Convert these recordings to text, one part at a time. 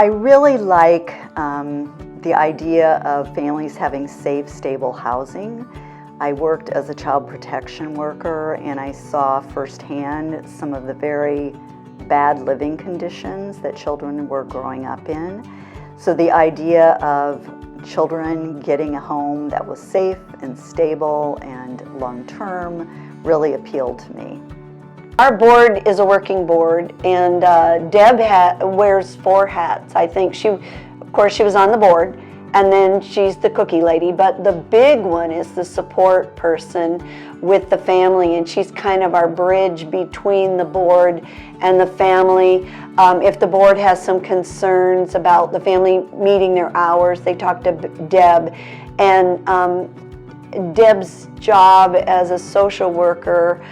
I really like the idea of families having safe, stable housing. I worked as a child protection worker and I saw firsthand some of the very bad living conditions that children were growing up in. So the idea of children getting a home that was safe and stable and long-term really appealed to me. Our board is a working board, and Deb wears 4 hats. I think of course she was on the board, and then she's the cookie lady, but the big one is the support person with the family, and she's kind of our bridge between the board and the family. If the board has some concerns about the family meeting their hours, they talk to Deb, and Deb's job as a social worker,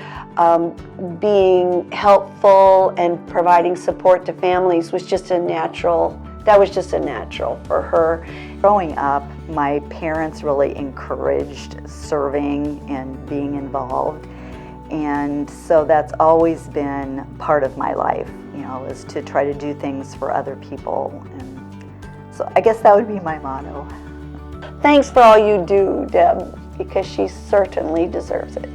being helpful and providing support to families was just a natural. That was just a natural for her. Growing up, my parents really encouraged serving and being involved, and so that's always been part of my life, is to try to do things for other people. And so I guess that would be my motto. Thanks for all you do, Deb, because she certainly deserves it.